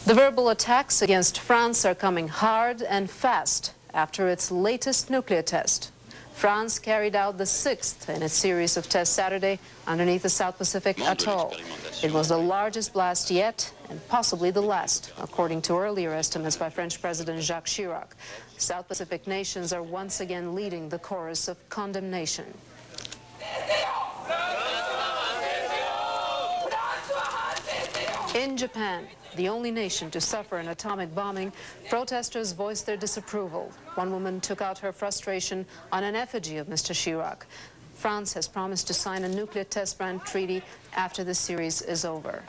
The verbal attacks against France are coming hard and fast after its latest nuclear test. France carried out the sixth in its series of tests Saturday underneath the South Pacific atoll. It was the largest blast yet and possibly the last, according to earlier estimates by French President Jacques Chirac. South Pacific nations are once again leading the chorus of condemnation. In Japan, the only nation to suffer an atomic bombing, protesters voiced their disapproval. One woman took out her frustration on an effigy of Mr. Chirac. France has promised to sign a nuclear test ban treaty after the series is over.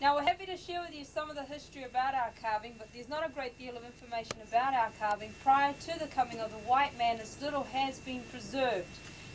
Now we're happy to share with you some of the history about our carving, but there's not a great deal of information about our carving. Prior to the coming of the white man, as little has been preserved.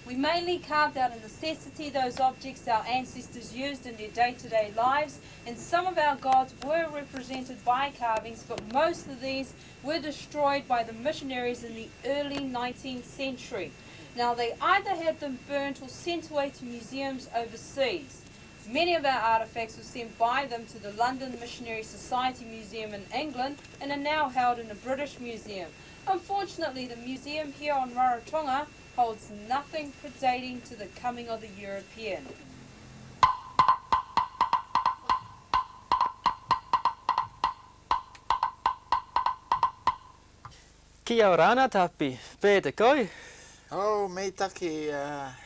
We mainly carved out of necessity those objects our ancestors used in their day-to-day lives, and some of our gods were represented by carvings, but most of these were destroyed by the missionaries in the early 19th century. Now they either had them burnt or sent away to museums overseas. Many of our artefacts were sent by them to the London Missionary Society Museum in England and are now held in a British museum. Unfortunately, the museum here on Rarotonga holds nothing predating to the coming of the European. Kia orana tapi, pete koi. Oh, meitaki,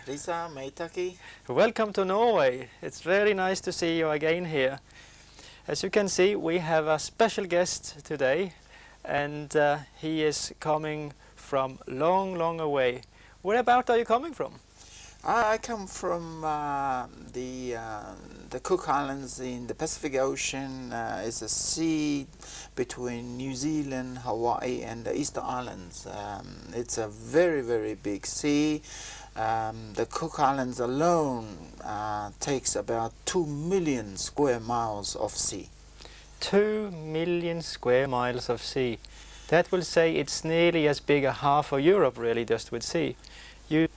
Risa, meitaki. Welcome to Norway. It's very nice to see you again here. As you can see, we have a special guest today, and he is coming from long away. Whereabout are you coming from? I come from the Cook Islands in the Pacific Ocean. It's a sea between New Zealand, Hawaii and the Easter Islands. It's a very big sea. The Cook Islands alone takes about 2 million square miles of sea. 2 million square miles of sea. That will say it's nearly as big as half of Europe, really, just with sea. You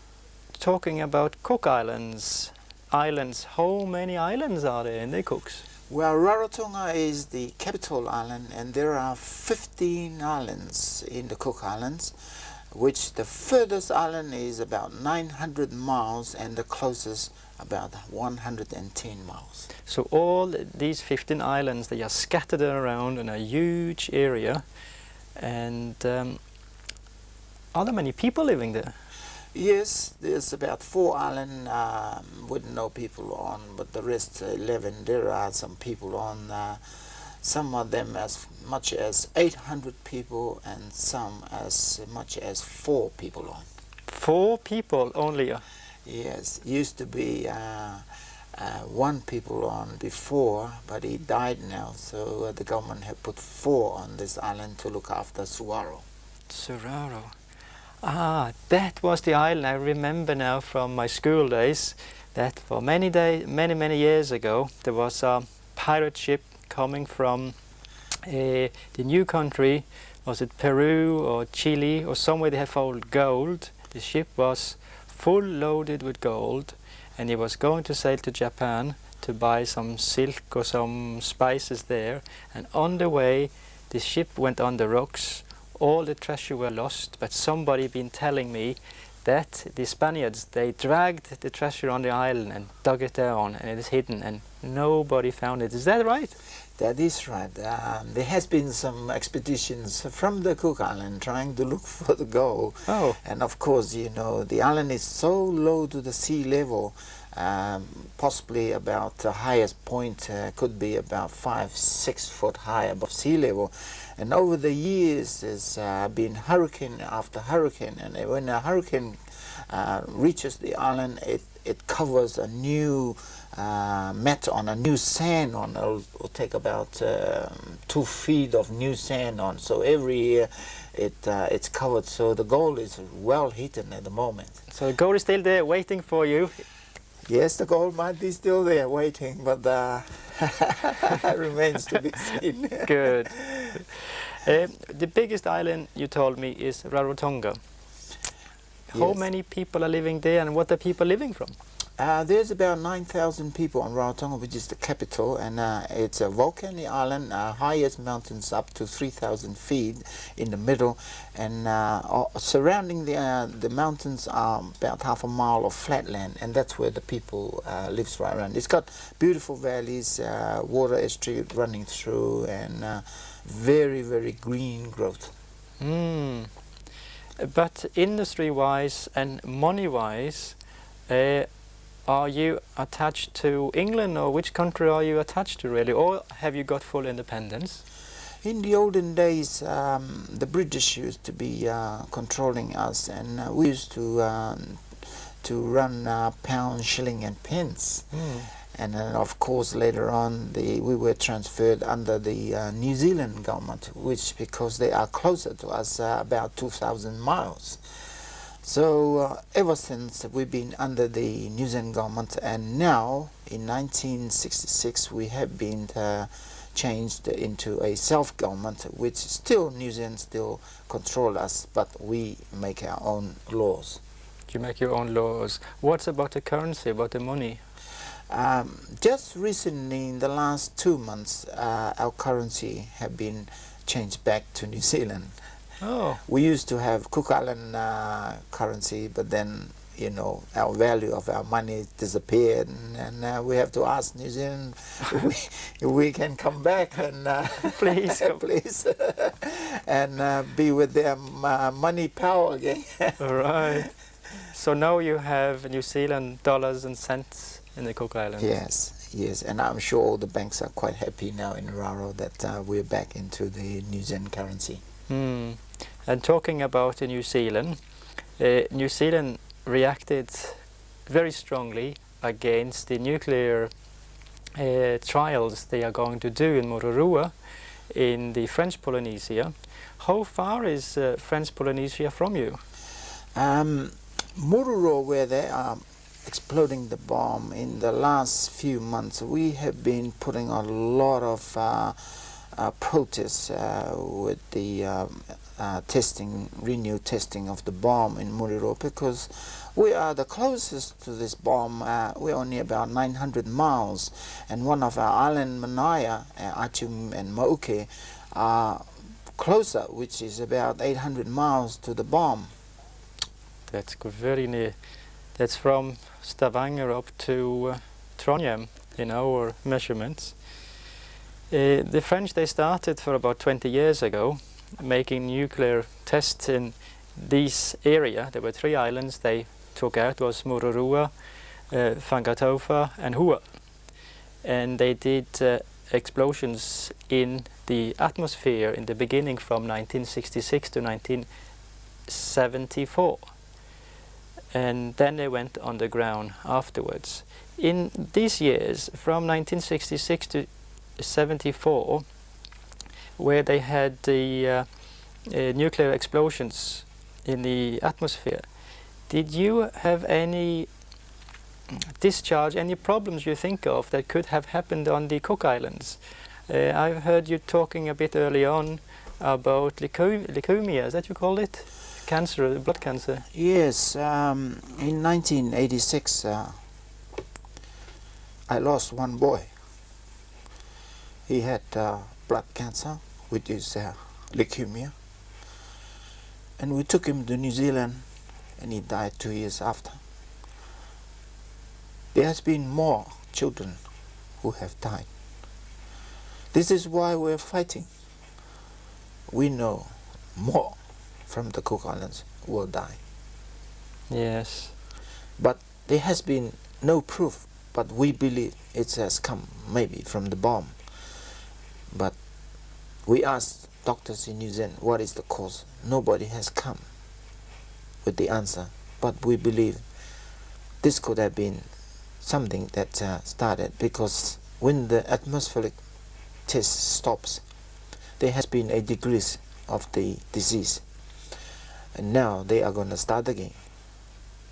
talking about Cook Islands. How many islands are there in the Cooks? Well, Rarotonga is the capital island, and there are 15 islands in the Cook Islands, which the furthest island is about 900 miles and the closest about 110 miles. So all these 15 islands, they are scattered around in a huge area, and are there many people living there? Yes, there's about 4 islands with no people on, but the rest 11 there are some people on. Some of them as much as 800 people, and some as much as 4 people on. 4 people only? Yes, used to be 1 people on before, but he died now, so the government have put 4 on this island to look after Tsuwaro. Tsuwaro. Ah, that was the island. I remember now from my school days that for many years ago there was a pirate ship coming from the new country. Was it Peru or Chile or somewhere they had found gold? The ship was full loaded with gold, and he was going to sail to Japan to buy some silk or some spices there, and on the way the ship went on the rocks. All the treasure were lost, but somebody been telling me that the Spaniards, they dragged the treasure on the island and dug it down, and it is hidden, and nobody found it. Is that right? That is right. There has been some expeditions from the Cook Island trying to look for the gold. Oh. And of course, you know, the island is so low to the sea level possibly about the highest point could be about 5-6 foot high above sea level. And over the years there's been hurricane after hurricane, and when a hurricane reaches the island, it covers a new mat on, a new sand on. It'll take about 2 feet of new sand on. So every year it's covered. So the gold is well hidden at the moment. So the gold is still there waiting for you. Yes, the gold might be still there waiting, but remains to be seen. Good. The biggest island, you told me, is Rarotonga. How Yes. many people are living there, and what are people living from? There's about 9,000 people on Rarotonga, which is the capital, and it's a volcanic island, highest mountains up to 3,000 feet in the middle, and surrounding the mountains are about half a mile of flatland, and that's where the people lives right around. It's got beautiful valleys, water estuary running through, and very, very green growth. Mm. But industry-wise and money-wise, are you attached to England, or which country are you attached to really, or have you got full independence? In the olden days, the British used to be controlling us, and we used to run pound, shilling, and pence. Mm. And then, of course, later on, we were transferred under the New Zealand government, which because they are closer to us, about 2,000 miles. So ever since we've been under the New Zealand government, and now in 1966 we have been changed into a self-government, which still New Zealand still control us, but we make our own laws. You make your own laws. What's about the currency, about the money? Just recently, in the last 2 months, our currency have been changed back to New Zealand. Oh. We used to have Cook Island currency, but then, you know, our value of our money disappeared, and we have to ask New Zealand if we can come back and Please come. please, and be with their money power again. All right. So now you have New Zealand dollars and cents in the Cook Islands. Yes, yes, and I'm sure all the banks are quite happy now in Raro that we're back into the New Zealand currency. Hmm. And talking about New Zealand reacted very strongly against the nuclear trials they are going to do in Mururoa in the French Polynesia. How far is French Polynesia from you? Mururoa, where they are exploding the bomb, in the last few months we have been putting a lot of protests with the renewed testing of the bomb in Mururoa, because we are the closest to this bomb. We're only about 900 miles, and one of our island, Manaya, Achum and Mauke, are closer, which is about 800 miles to the bomb. That's very near. That's from Stavanger up to Trondheim in our measurements. The French, they started for about 20 years ago making nuclear tests in this area. There were 3 islands they took out. It was Mururoa, Fangatofa and Hua. And they did explosions in the atmosphere in the beginning from 1966 to 1974. And then they went underground afterwards. In these years, from 1966 to 74, where they had the nuclear explosions in the atmosphere, did you have any discharge, any problems you think of that could have happened on the Cook Islands? I've heard you talking a bit early on about leukemia, is that you called it? Cancer, blood cancer. Yes, in 1986 I lost one boy. He had blood cancer, which is leukemia, and we took him to New Zealand, and he died 2 years after. There has been more children who have died. This is why we're fighting. We know more from the Cook Islands will die. Yes. But there has been no proof, but we believe it has come maybe from the bomb. But we asked doctors in New Zealand what is the cause. Nobody has come with the answer, but we believe this could have been something that started, because when the atmospheric test stops, there has been a decrease of the disease, and now they are going to start again.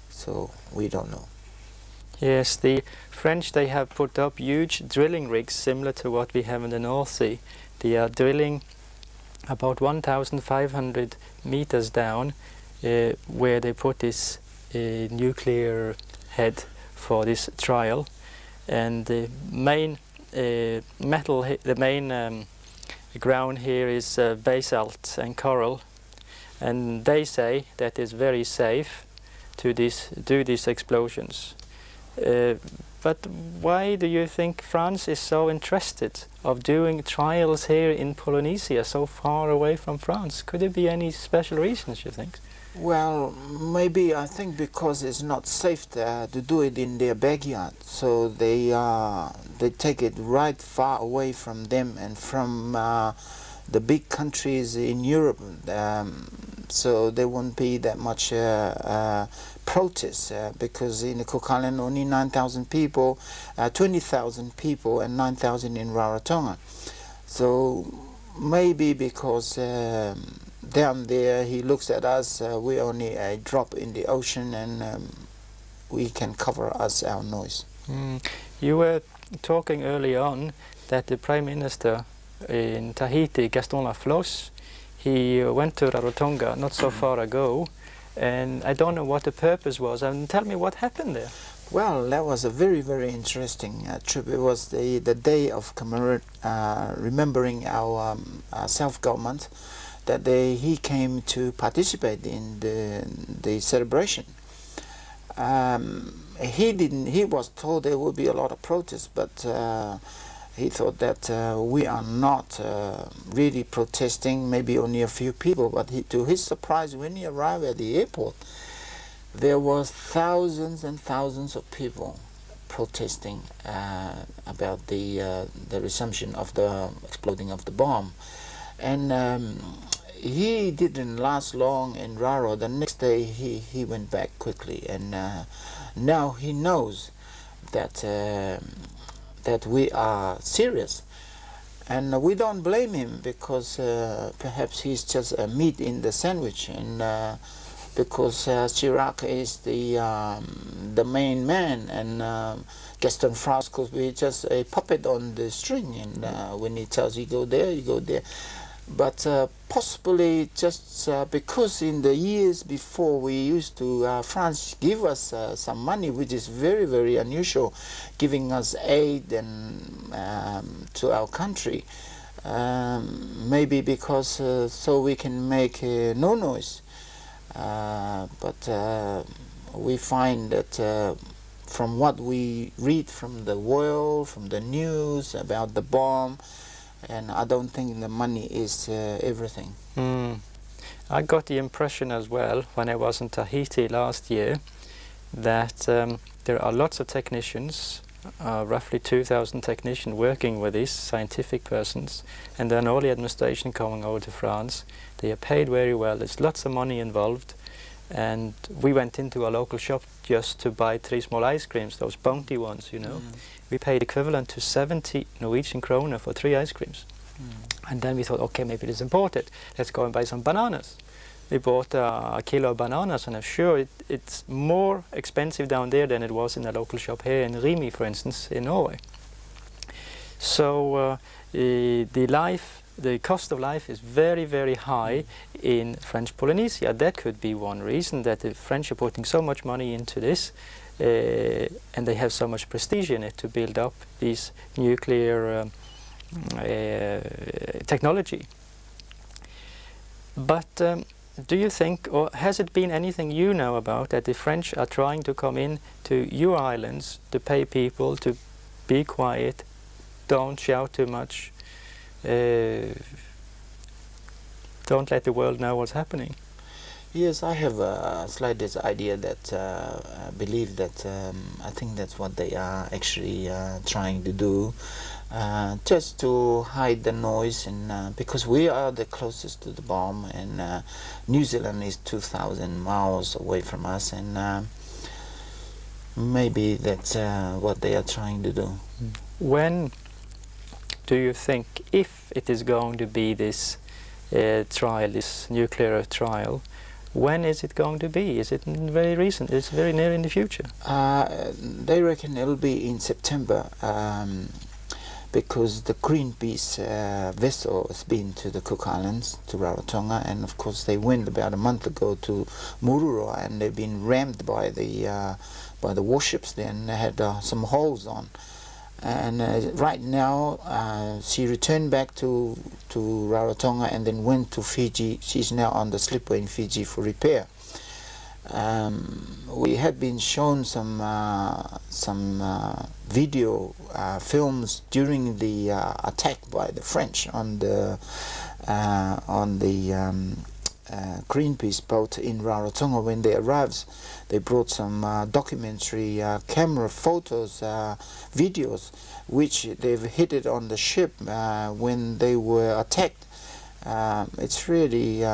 So we don't know. Yes, the French, they have put up huge drilling rigs similar to what we have in the North Sea. They are drilling about 1,500 meters down, where they put this nuclear head for this trial, and the main ground here is basalt and coral, and they say that it's very safe to do these explosions. But why do you think France is so interested of doing trials here in Polynesia, so far away from France? Could there be any special reasons, you think? Well, maybe I think because it's not safe to do it in their backyard, so they take it right far away from them and from the big countries in Europe, so there won't be that much protest, because in the Cook Island only 9,000 people, 20,000 people and 9,000 in Rarotonga. So maybe because down there he looks at us, we're only a drop in the ocean, and we can cover us our noise. You were talking early on that the Prime Minister in Tahiti, Gaston Laflosse, he went to Rarotonga not so far ago, and I don't know what the purpose was. And tell me what happened there. Well, that was a very, very interesting trip. It was the day of remembering our self-government. That day he came to participate in the celebration. He was told there would be a lot of protests, but he thought that we are not really protesting, maybe only a few people. But to his surprise, when he arrived at the airport, there was thousands and thousands of people protesting about the resumption of the exploding of the bomb. And he didn't last long in Raro. The next day he went back quickly, and now he knows that that we are serious, and we don't blame him, because perhaps he's just a meat in the sandwich, and because Chirac is the main man, and Gaston France could be just a puppet on the string, and when he tells you go there, you go there. But possibly just because in the years before we used to, France give us some money, which is very, very unusual, giving us aid and to our country. Maybe because so we can make no noise. But we find that from what we read from the world, from the news about the bomb, and I don't think the money is everything. I got the impression as well when I was in Tahiti last year that there are lots of technicians, roughly 2,000 technicians working with these scientific persons, and then all the administration coming over to France. They are paid very well, there's lots of money involved, and we went into a local shop just to buy 3 small ice creams, those bounty ones, you know. We paid equivalent to 70 Norwegian kroner for 3 ice creams. And then we thought, okay, maybe it is imported. Let's go and buy some bananas. We bought a kilo of bananas, and I'm sure it's more expensive down there than it was in a local shop here in Rimi, for instance, in Norway. So the cost of life is very, very high in French Polynesia. That could be one reason that the French are putting so much money into this. And they have so much prestige in it to build up these nuclear technology. But do you think, or has it been anything you know about, that the French are trying to come in to your islands to pay people to be quiet, don't shout too much, don't let the world know what's happening? Yes, I have a slightest idea that believe that I think that's what they are actually trying to do, just to hide the noise, and because we are the closest to the bomb, and New Zealand is 2,000 miles away from us, and maybe that's what they are trying to do. When do you think, if it is going to be this trial, this nuclear trial, when is it going to be? Is it very recent? Is it very near in the future? They reckon it'll be in September, because the Greenpeace vessel has been to the Cook Islands, to Rarotonga, and of course they went about a month ago to Mururoa, and they've been rammed by the warships there, and they had some holes on. And right now she returned back to Rarotonga and then went to Fiji. She's now on the slipway in Fiji for repair. We had been shown some video films during the attack by the French on the Greenpeace boat in Rarotonga. When they arrived, they brought some documentary camera photos, videos, which they've hit it on the ship when they were attacked. It's really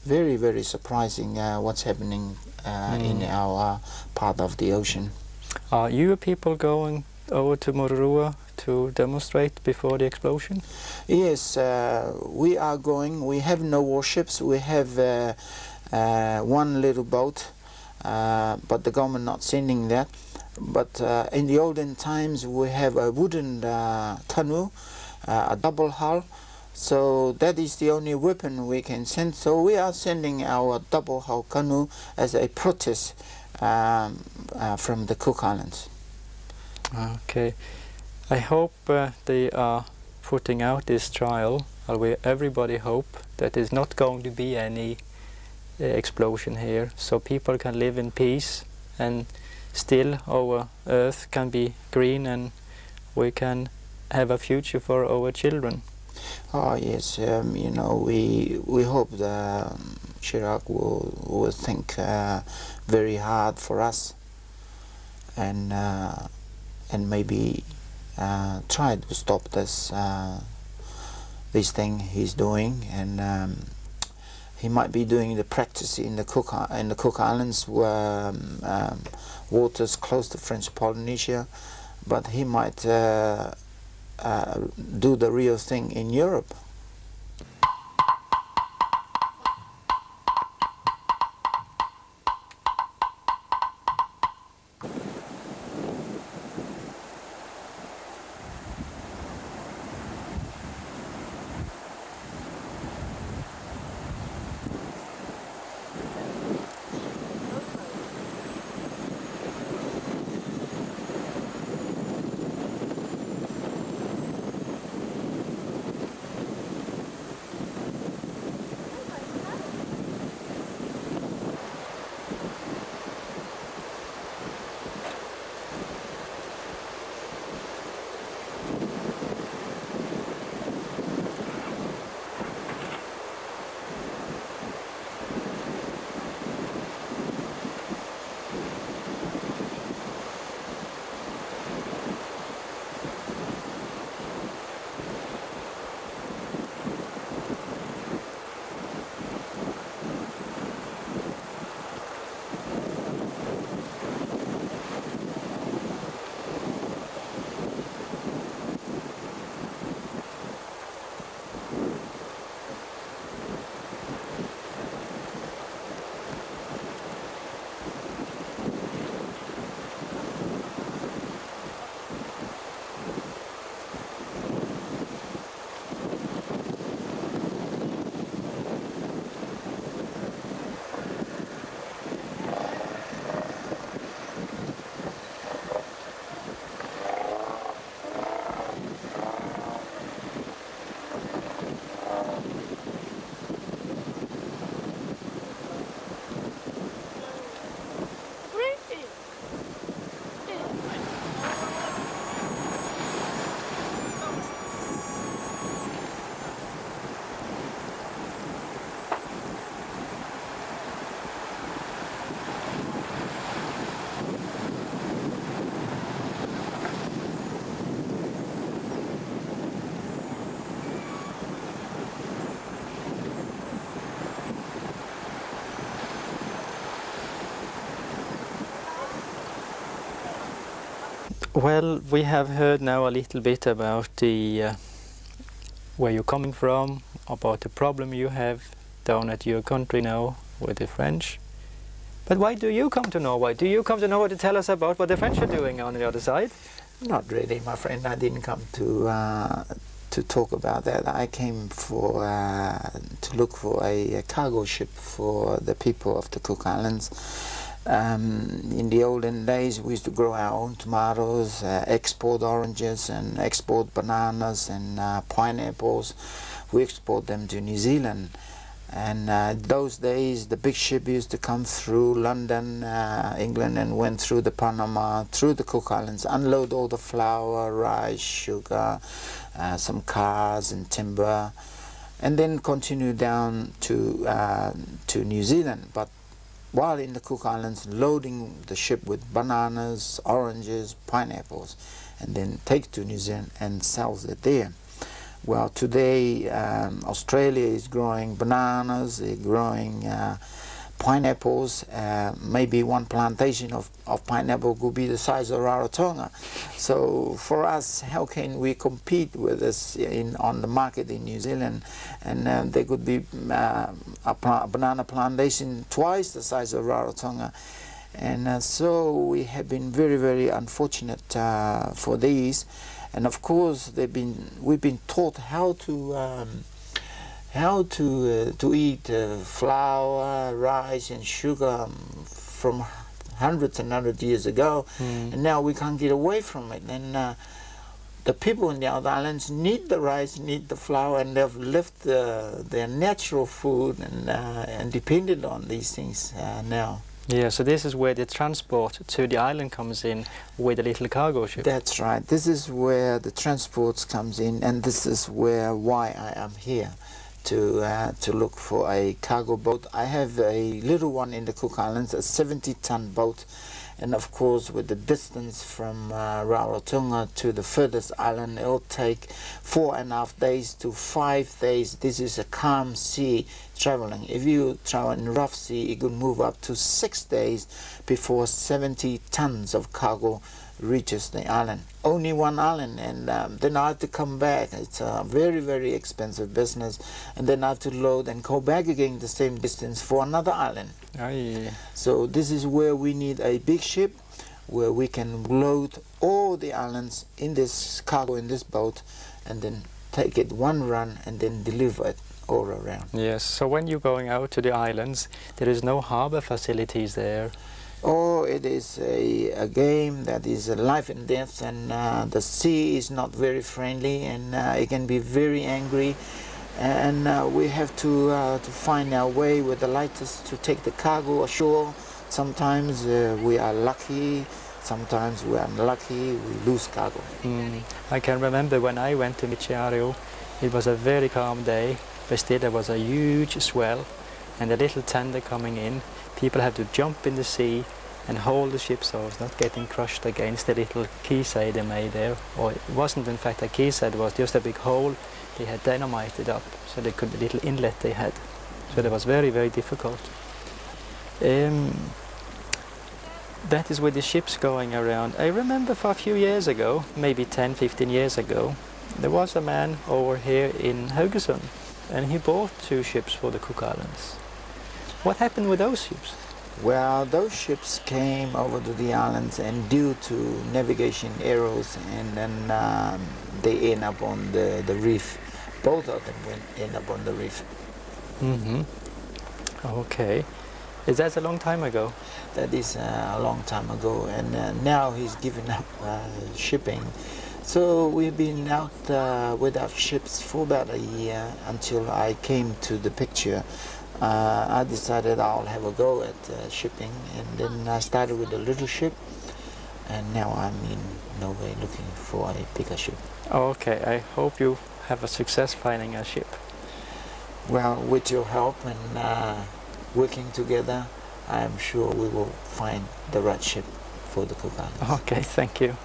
very, very surprising what's happening in our part of the ocean. Are you people going over to Mururoa to demonstrate before the explosion? Yes, we are going. We have no warships. We have one little boat, but the government not sending that. But in the olden times we have a wooden canoe, a double hull, so that is the only weapon we can send. So we are sending our double hull canoe as a protest from the Cook Islands. Okay, I hope they are putting out this trial. Everybody hope that there's not going to be any explosion here, so people can live in peace, and still our earth can be green, and we can have a future for our children. Oh yes, you know, we hope the Chirac will think very hard for us, and maybe try to stop this thing he's doing, and he might be doing the practice in the Cook Islands, where waters close to French Polynesia, but he might do the real thing in Europe. Well, we have heard now a little bit about the where you're coming from, about the problem you have down at your country now with the French. But why do you come to Norway? Do you come to Norway to tell us about what the French are doing on the other side? Not really, my friend. I didn't come to talk about that. I came for to look for a cargo ship for the people of the Cook Islands. In the olden days, we used to grow our own tomatoes, export oranges and export bananas and pineapples. We export them to New Zealand. And those days, the big ship used to come through London, England, and went through the Panama, through the Cook Islands, unload all the flour, rice, sugar, some cars and timber, and then continue down to New Zealand. But while in the Cook Islands, loading the ship with bananas, oranges, pineapples, and then take to New Zealand and sells it there. Well, today Australia is growing bananas, they're growing pineapples. Maybe one plantation of pineapple could be the size of Rarotonga. So for us, how can we compete with this on the market in New Zealand? And there could be a banana plantation twice the size of Rarotonga. And so we have been very, very unfortunate for these. And of course, we've been taught how to eat flour, rice, and sugar from hundreds and hundreds of years ago, and now we can't get away from it. And the people in the other islands need the rice, need the flour, and they've left their natural food and depended on these things now. Yeah, so this is where the transport to the island comes in with a little cargo ship. That's right. This is where the transports comes in, and this is why I am here to look for a cargo boat. I have a little one in the Cook Islands, a 70-ton boat, and of course with the distance from Rarotonga to the furthest island, it'll take 4.5 days to 5 days. This is a calm sea traveling. If you travel in rough sea, it could move up to 6 days before 70 tons of cargo reaches the island. Only one island, and then I have to come back. It's a very, very expensive business, and then I have to load and go back again the same distance for another island. Aye. So this is where we need a big ship where we can load all the islands in this cargo, in this boat, and then take it one run and then deliver it all around. Yes, so when you're going out to the islands, there is no harbor facilities there. Oh, it is a game that is a life and death, and the sea is not very friendly, and it can be very angry, and we have to find our way with the lighters to take the cargo ashore. Sometimes we are lucky, sometimes we are unlucky, we lose cargo. I can remember when I went to Michiario, it was a very calm day, but still there was a huge swell and a little tender coming in. People had to jump in the sea and hold the ship so it's not getting crushed against the little quayside they made there. Or it wasn't in fact a quayside, it was just a big hole they had dynamited up, so they could, the little inlet they had. So that was very, very difficult. That is with the ships going around. I remember for a few years ago, maybe 10, 15 years ago, there was a man over here in Haugesund, and he bought 2 ships for the Cook Islands. What happened with those ships? Well, those ships came over to the islands, and due to navigation errors, and then they end up on the reef. Both of them end up on the reef. Okay. Is that a long time ago? That is a long time ago, and now he's given up shipping. So we've been out without ships for about a year until I came to the picture. I decided I'll have a go at shipping, and then I started with a little ship, and now I'm in Norway looking for a bigger ship. Okay, I hope you have a success finding a ship. Well, with your help and working together, I'm sure we will find the right ship for the Cook Islands. Okay, thank you.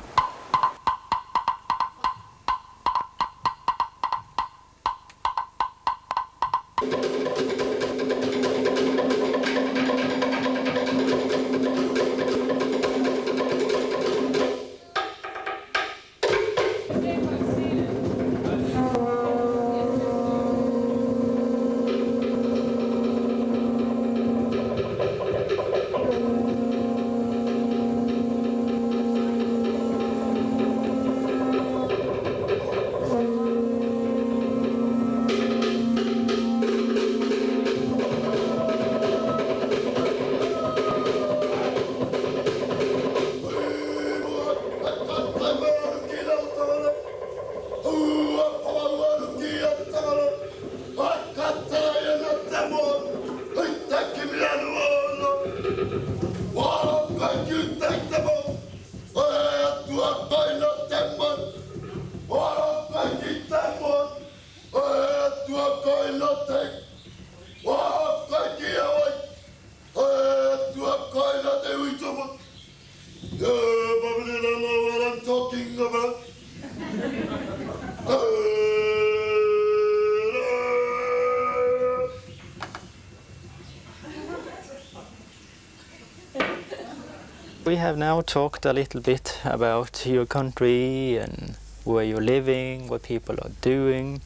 We have now talked a little bit about your country and where you're living, what people are doing,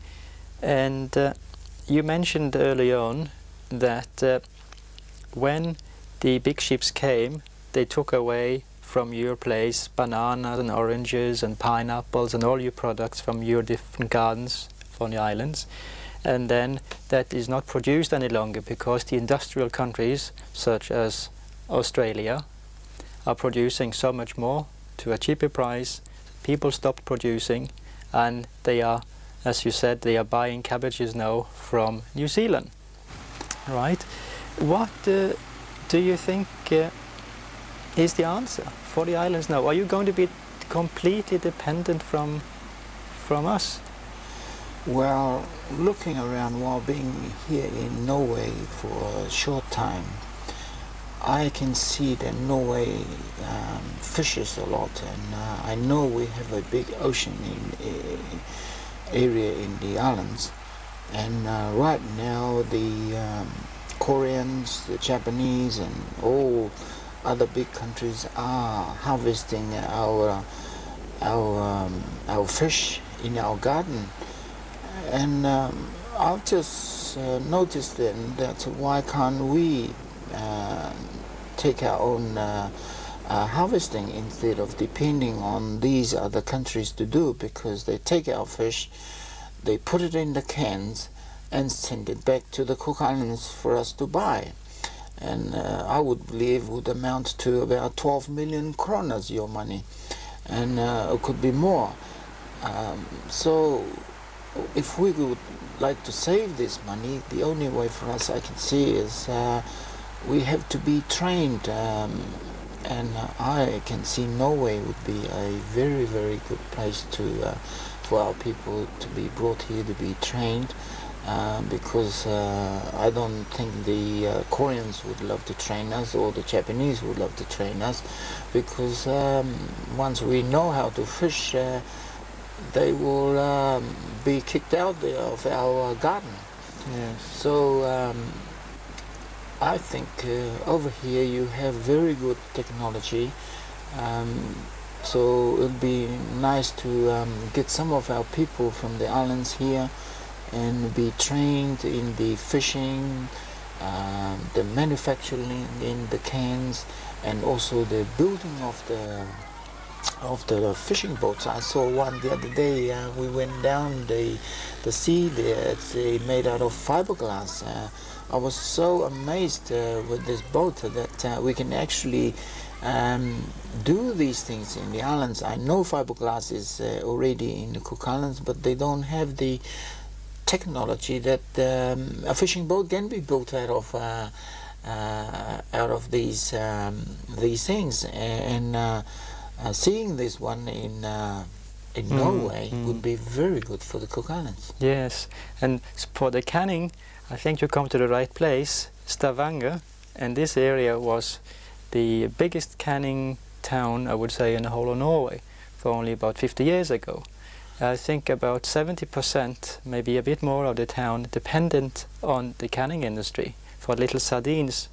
and you mentioned early on that when the big ships came, they took away from your place bananas and oranges and pineapples and all your products from your different gardens on the islands, and then that is not produced any longer because the industrial countries such as Australia are producing so much more to a cheaper price. People stopped producing, and they are, as you said, they are buying cabbages now from New Zealand. Right? What do you think is the answer for the islands now? Are you going to be completely dependent from us? Well, looking around while being here in Norway for a short time, I can see that Norway fishes a lot, and I know we have a big ocean area in the islands, and right now the Koreans, the Japanese, and all other big countries are harvesting our fish in our garden, and I've just noticed then that why can't we take our own harvesting instead of depending on these other countries to do, because they take our fish, they put it in the cans and send it back to the Cook Islands for us to buy, and I would believe would amount to about 12 million kronas, your money, and it could be more. So if we would like to save this money, the only way for us I can see is we have to be trained, and I can see Norway would be a very, very good place to for our people to be brought here to be trained, because I don't think the Koreans would love to train us, or the Japanese would love to train us, because once we know how to fish, they will be kicked out of our garden. Yes. So I think over here you have very good technology, so it would be nice to get some of our people from the islands here and be trained in the fishing, the manufacturing in the cans, and also the building of the fishing boats. I saw one the other day. We went down the sea there. It's made out of fiberglass. I was so amazed with this boat that we can actually do these things in the islands. I know fiberglass is already in the Cook Islands, but they don't have the technology that a fishing boat can be built out of these things. And seeing this one in Norway would be very good for the Cook Islands. Yes, and for the canning, I think you come to the right place, Stavanger, and this area was the biggest canning town, I would say, in the whole of Norway for only about 50 years ago. I think about 70%, maybe a bit more of the town, dependent on the canning industry for little sardines.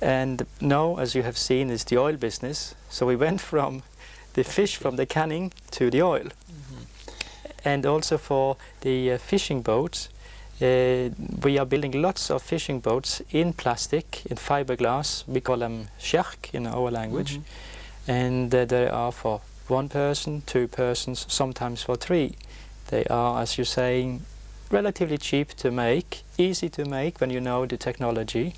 And now, as you have seen, is the oil business. So we went from the fish from the canning to the oil. And also for the fishing boats, we are building lots of fishing boats in plastic, in fiberglass. We call them sjark in our language. And they are for one person, two persons, sometimes for three. They are, as you're saying, relatively cheap to make, easy to make when you know the technology.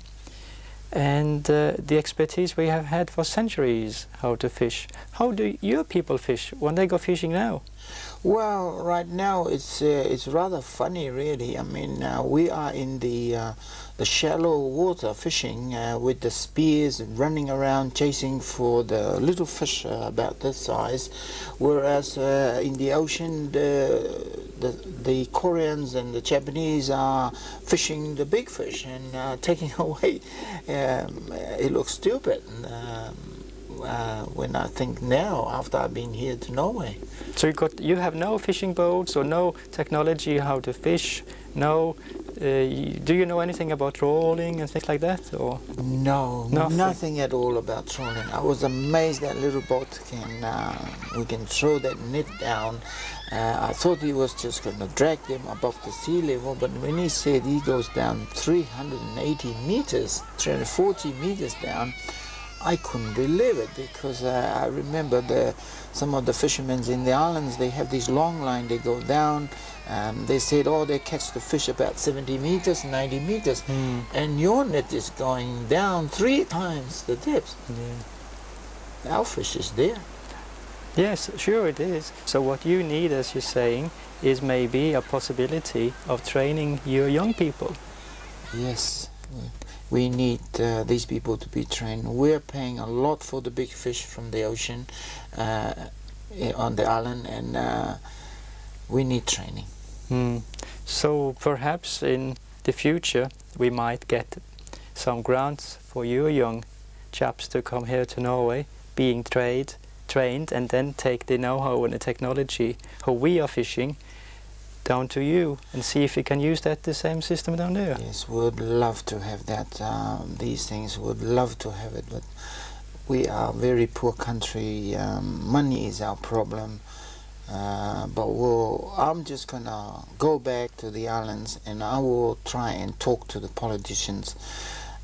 And the expertise we have had for centuries how to fish. How do your people fish when they go fishing now? Well, right now it's rather funny, really. I mean, we are in the shallow water fishing with the spears running around chasing for the little fish about this size, whereas in the ocean the Koreans and the Japanese are fishing the big fish and taking away. It looks stupid when I think now, after I've been here to Norway. So you have no fishing boats or no technology how to fish? No. Do you know anything about trawling and things like that? Or No, nothing at all about trawling. I was amazed that little boat we can throw that net down. I thought he was just going to drag them above the sea level, but when he said he goes down 380 meters, 340 meters down, I couldn't believe it, because I remember some of the fishermen in the islands, they have this long line, they go down, they said, oh, they catch the fish about 70 meters, 90 meters, and your net is going down 3 times the depth. Yeah. Our fish is there. Yes, sure it is. So what you need, as you're saying, is maybe a possibility of training your young people. Yes. We need these people to be trained. We're paying a lot for the big fish from the ocean on the island, and we need training. So perhaps in the future we might get some grants for you young chaps to come here to Norway, being trained, and then take the know-how and the technology how we are fishing down to you, and see if we can use that the same system down there. Yes, we would love to have that. These things, would love to have it, but we are a very poor country. Money is our problem. But I'm just gonna go back to the islands, and I will try and talk to the politicians.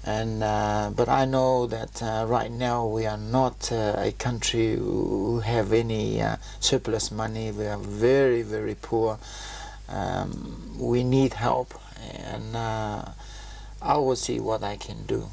And but I know that right now we are not a country who have any surplus money. We are very, very poor. We need help, and I will see what I can do.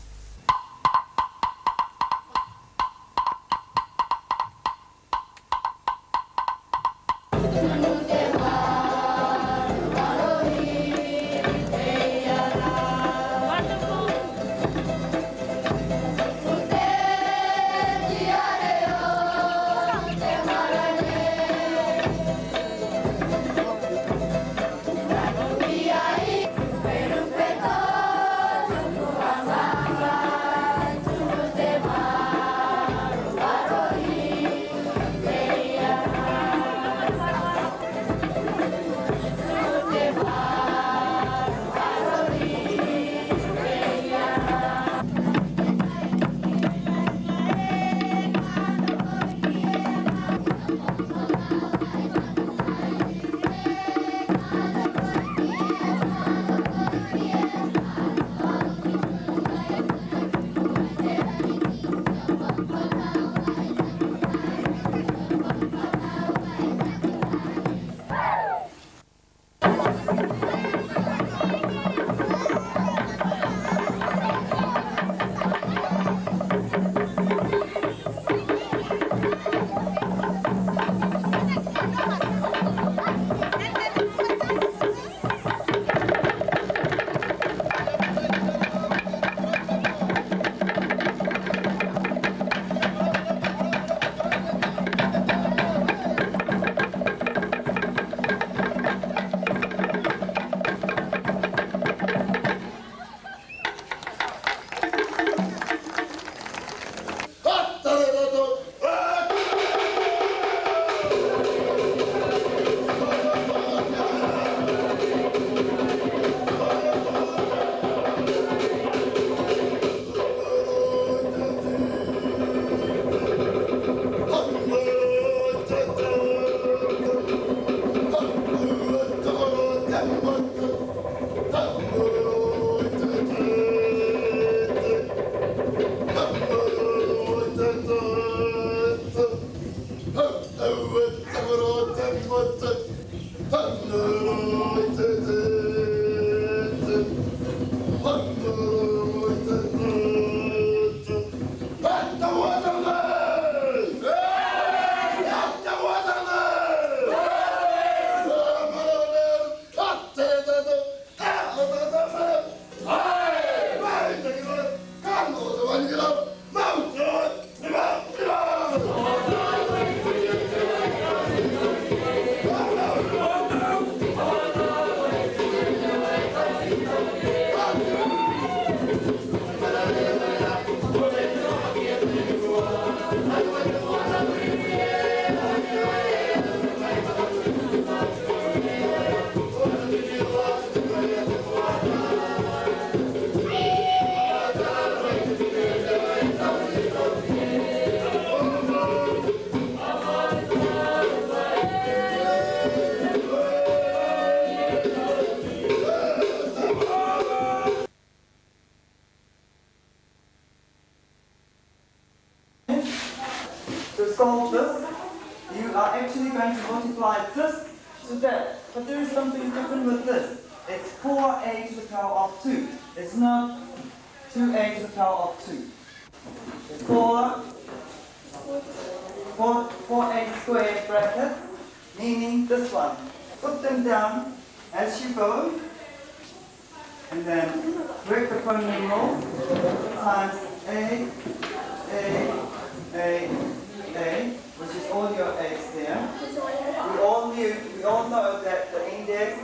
going to multiply this to that. But there is something different with this. It's 4a to the power of 2. It's not 2a to the power of 2. It's 4a squared brackets, meaning this one. Put them down as you go, and then work the phone numerals times a, which is all your a's there. We all know that the index.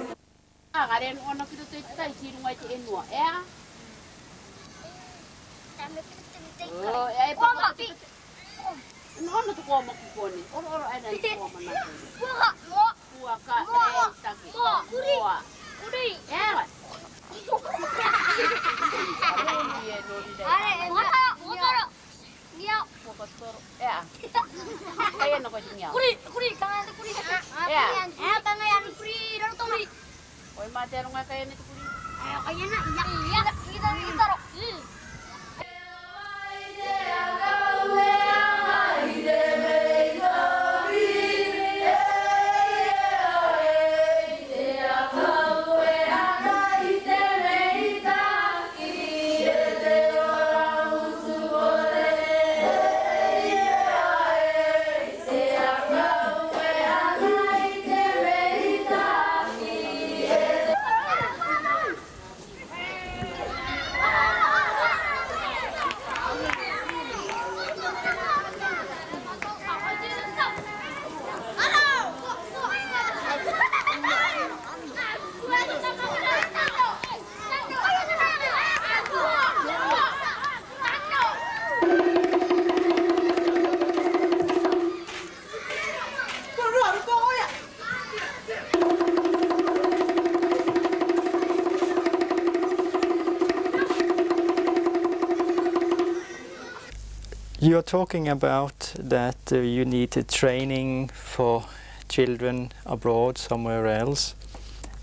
You're talking about that you needed training for children abroad somewhere else,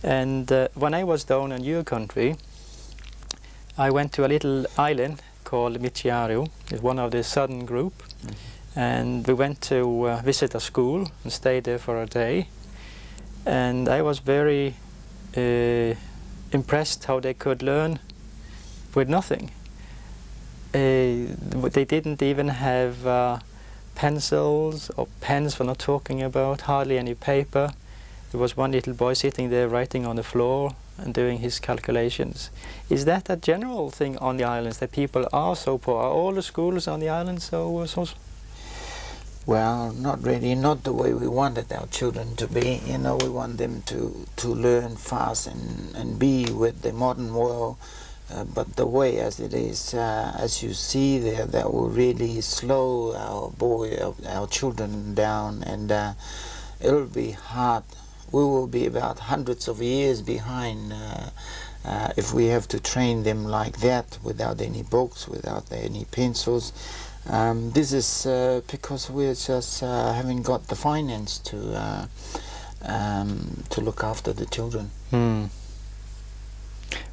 and when I was down in your country, I went to a little island called Michiaru. It's one of the southern group, and we went to visit a school and stayed there for a day, and I was very impressed how they could learn with nothing. They didn't even have pencils or pens, for not talking about, hardly any paper. There was one little boy sitting there writing on the floor and doing his calculations. Is that a general thing on the islands, that people are so poor? Are all the schools on the islands so? Well, not really, not the way we wanted our children to be. You know, we want them to learn fast and be with the modern world. But the way as it is, as you see there, that will really slow our children down, and it'll be hard. We will be about hundreds of years behind if we have to train them like that, without any books, without any pencils. This is because we just haven't got the finance to look after the children.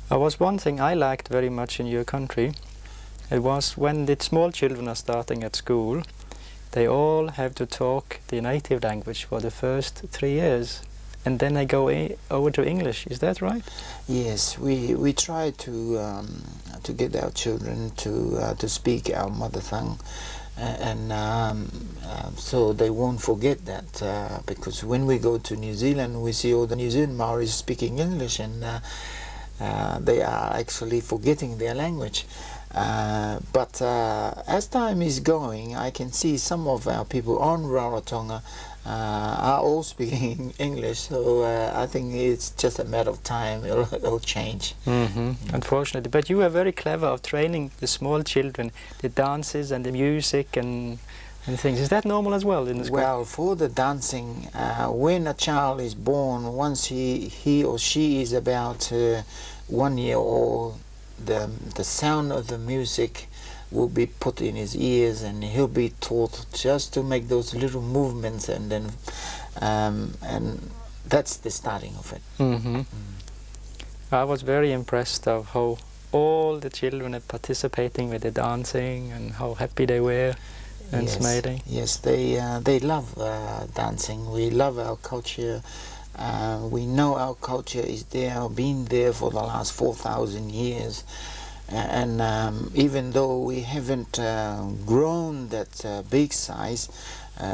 There was one thing I liked very much in your country. It was when the small children are starting at school, they all have to talk the native language for the first 3 years, and then they go over to English. Is that right? Yes, we try to get our children to speak our mother tongue, and so they won't forget that, because when we go to New Zealand, we see all the New Zealand Maoris speaking English, and they are actually forgetting their language. But as time is going, I can see some of our people on Rarotonga are all speaking English, so I think it's just a matter of time. It'll change. Unfortunately, but you were very clever of training the small children, the dances and the music and things. Is that normal as well in the school? Well, for the dancing, when a child is born, once he or she is about 1 year old, the sound of the music will be put in his ears, and he'll be taught just to make those little movements, and then and that's the starting of it. I was very impressed of how all the children are participating with the dancing and how happy they were. and Yes, smiling. yes, they love dancing. We love our culture. We know our culture is there, been there for the last 4,000 years. And even though we haven't grown that big size,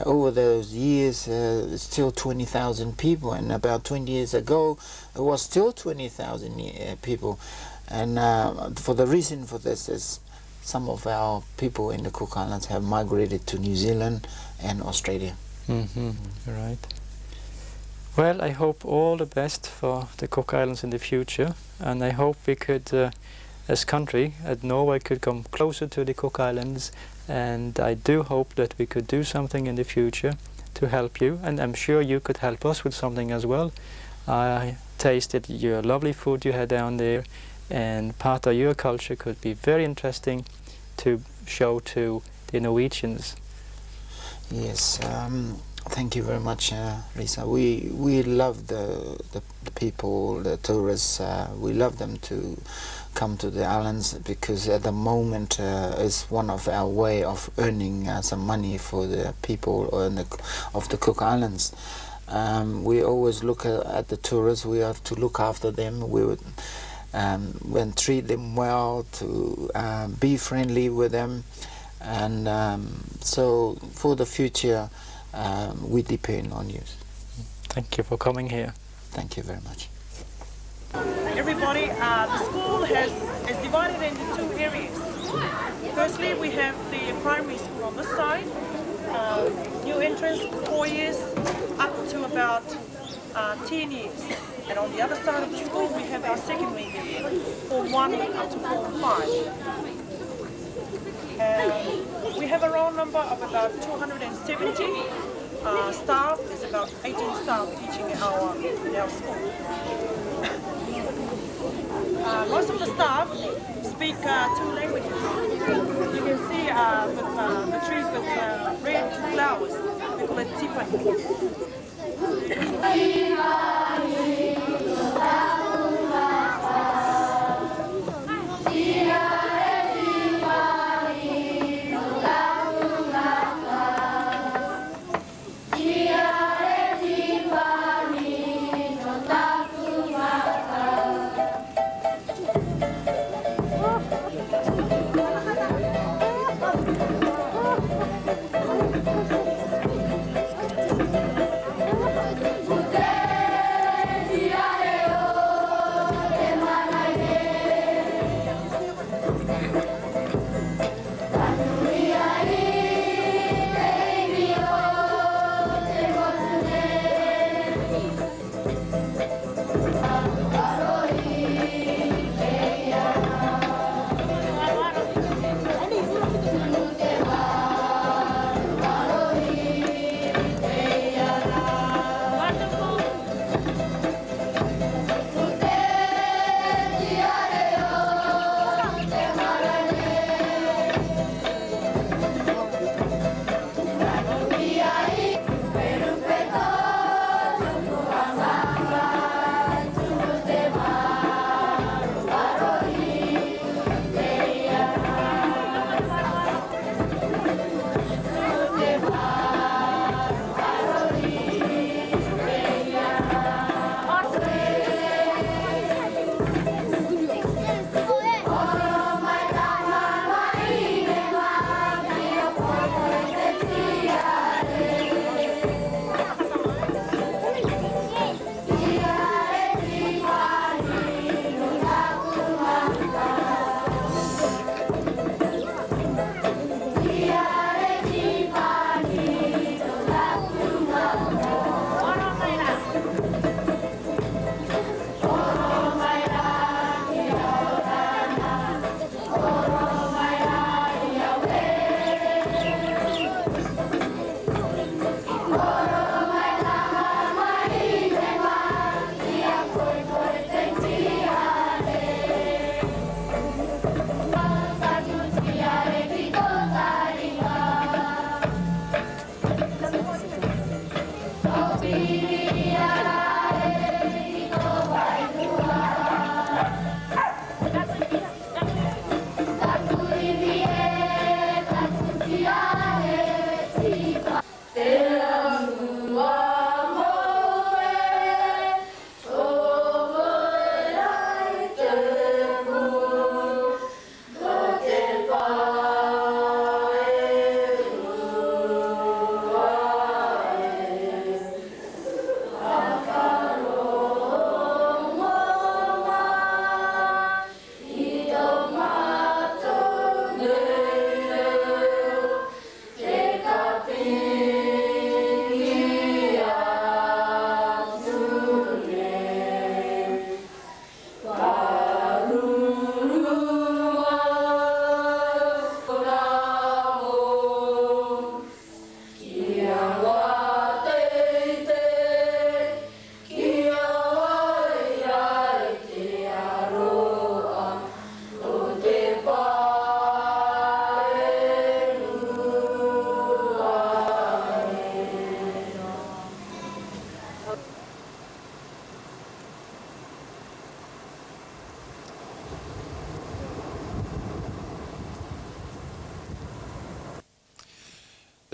over those years, still 20,000 people, and about 20 years ago, it was still 20,000 people. And for the reason for this is some of our people in the Cook Islands have migrated to New Zealand and Australia. Right. Well, I hope all the best for the Cook Islands in the future, and I hope we could, as country, Norway could come closer to the Cook Islands, and I do hope that we could do something in the future to help you, and I'm sure you could help us with something as well. I tasted your lovely food you had down there, and part of your culture could be very interesting to show to the Norwegians. Yes, thank you very much, Lisa. We love the people, the tourists. We love them to come to the islands because at the moment it's one of our way of earning some money for the people of the Cook Islands. We always look at the tourists. We have to look after them. We would and treat them well, to be friendly with them, and so for the future we depend on you. Thank you for coming here. Thank you very much. Everybody, the school is divided into two areas. Firstly, we have the primary school on this side, new entrance 4 years up to about 10 years. And on the other side of the school, we have our secondary area, Form 1 up to Form 5. We have a roll number of about 270 staff. There's about 18 staff teaching in our school. Most of the staff speak 2 languages. You can see with the trees with red flowers. We call it tipai.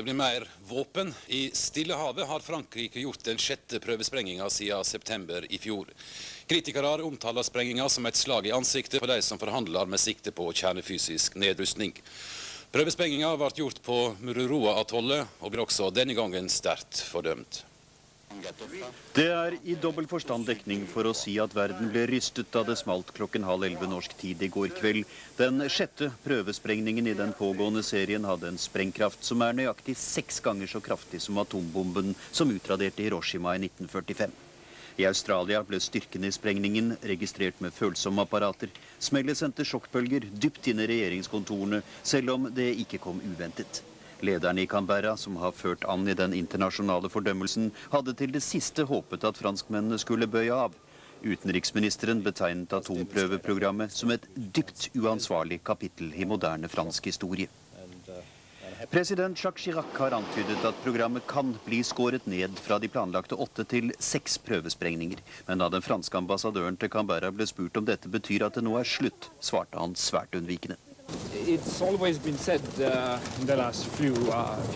Det blir mer våpen. I Stillehavet har Frankrike gjort den 6. prøvesprenginga siden september i fjor. Kritikere omtaler sprenginga som et slag i ansiktet på de som forhandler med sikte på kjernefysisk nedrustning. Prøvesprenginga ble gjort på Mururoa-atollet og blir også denne gangen sterkt fordømt. Det i dobbelt forstand dekning for å si at verden ble rystet da det smalt klokken 10:30 norsk tid i går kveld. Den 6. prøvesprengningen i den pågående serien hadde en sprengkraft som nøyaktig 6 ganger så kraftig som atombomben som utraderte Hiroshima i 1945. I Australia ble styrken i sprengningen registrert med følsomme apparater. Smellet sendte sjokkbølger dypt inn i regjeringskontorene, selv om det ikke kom uventet. Lederen i Canberra, som har ført an i den internasjonale fordømmelsen, hadde til det siste håpet at franskmennene skulle bøye av. Utenriksministeren betegnet atomprøveprogrammet som et dypt uansvarlig kapittel i moderne fransk historie. President Jacques Chirac har antydet at programmet kan bli skåret ned fra de planlagte 8 til 6 prøvesprengninger. Men da den franske ambassadøren til Canberra ble spurt om dette betyr at det nå slutt, svarte han svært unnvikende. It's always been said in the last few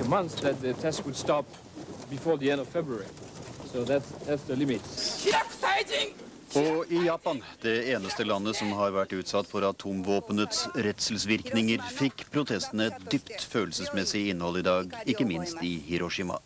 months that the test would stop before the end of February. So that's the limit. Og i Japan, det eneste landet som har vært utsatt for atomvåpenets redselsvirkninger, fikk protestene et dypt følelsesmessig innhold i dag, ikke minst i Hiroshima.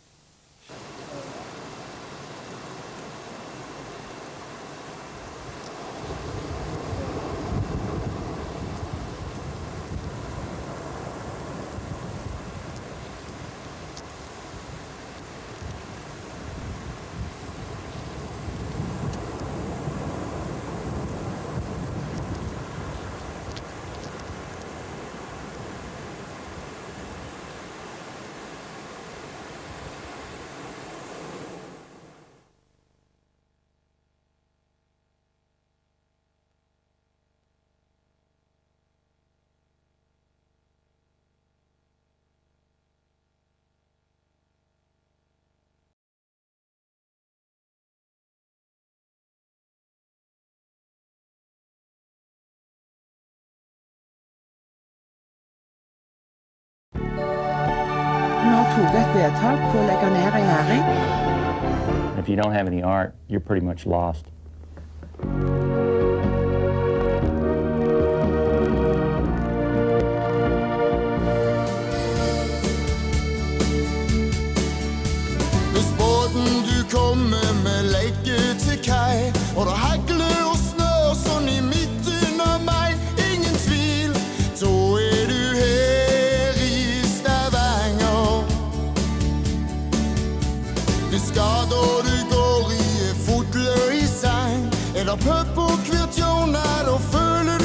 Nå tog et vedtak på å legge ned regjering. If you don't have any art, you're pretty much lost. Hvis båten du kommer med legger til kai, og det hagler og snør sånn i midt under meg, ingen tvil, da du her i Stavanger. Det skader du går i fotløy i sang, eller pøp på hvert hjørne, da føler